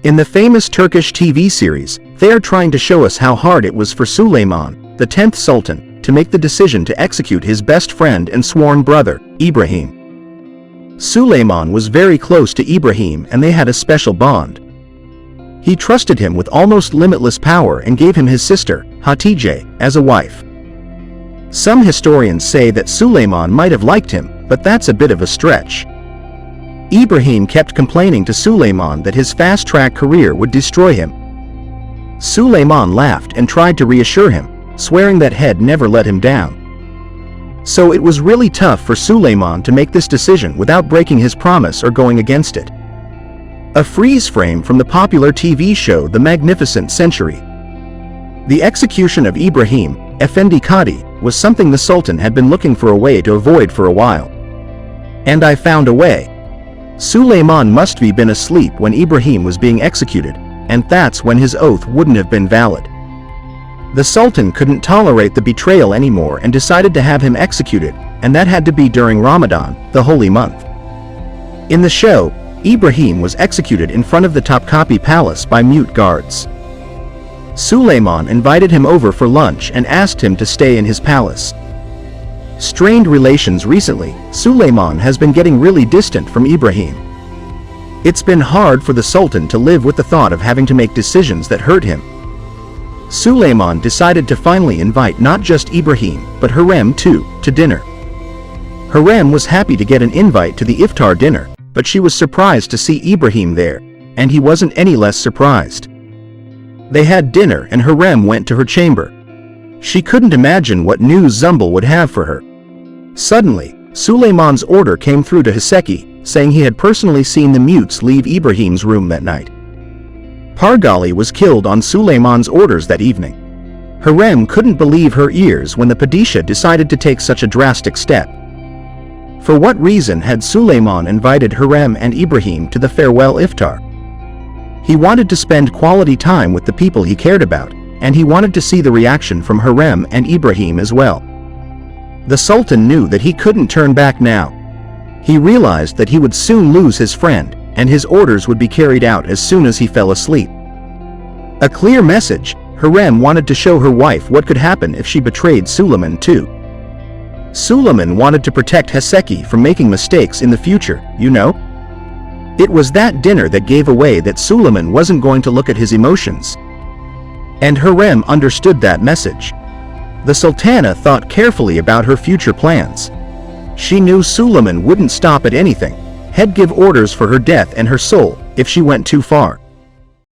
In the famous Turkish TV series, they are trying to show us how hard it was for Suleiman, the 10th Sultan, to make the decision to execute his best friend and sworn brother, Ibrahim. Suleiman was very close to Ibrahim and they had a special bond. He trusted him with almost limitless power and gave him his sister, Hatice, as a wife. Some historians say that Suleiman might have liked him, but that's a bit of a stretch. Ibrahim kept complaining to Suleiman that his fast-track career would destroy him. Suleiman laughed and tried to reassure him, swearing that he'd never let him down. So it was really tough for Suleiman to make this decision without breaking his promise or going against it. A freeze frame from the popular TV show The Magnificent Century. The execution of Ibrahim, Effendi Kadi, was something the Sultan had been looking for a way to avoid for a while. And I found a way. Suleiman must have been asleep when Ibrahim was being executed, and that's when his oath wouldn't have been valid. The Sultan couldn't tolerate the betrayal anymore and decided to have him executed, and that had to be during Ramadan, the holy month. In the show, Ibrahim was executed in front of the Topkapi Palace by mute guards. Suleiman invited him over for lunch and asked him to stay in his palace. Strained relations recently, Suleiman has been getting really distant from Ibrahim. It's been hard for the Sultan to live with the thought of having to make decisions that hurt him. Suleiman decided to finally invite not just Ibrahim, but Hurrem too, to dinner. Hurrem was happy to get an invite to the Iftar dinner, but she was surprised to see Ibrahim there, and he wasn't any less surprised. They had dinner and Hurrem went to her chamber. She couldn't imagine what news Zumbul would have for her. Suddenly, Suleiman's order came through to Haseki, saying he had personally seen the mutes leave Ibrahim's room that night. Pargala was killed on Suleiman's orders that evening. Hurrem couldn't believe her ears when the Padishah decided to take such a drastic step. For what reason had Suleiman invited Hurrem and Ibrahim to the farewell Iftar? He wanted to spend quality time with the people he cared about, and he wanted to see the reaction from Hurrem and Ibrahim as well. The Sultan knew that he couldn't turn back now. He realized that he would soon lose his friend, and his orders would be carried out as soon as he fell asleep. A clear message: Hurrem wanted to show her wife what could happen if she betrayed Suleiman too. Suleiman wanted to protect Haseki from making mistakes in the future, you know? It was that dinner that gave away that Suleiman wasn't going to look at his emotions. And Hurrem understood that message. The Sultana thought carefully about her future plans. She knew Suleiman wouldn't stop at anything, he'd give orders for her death and her soul if she went too far.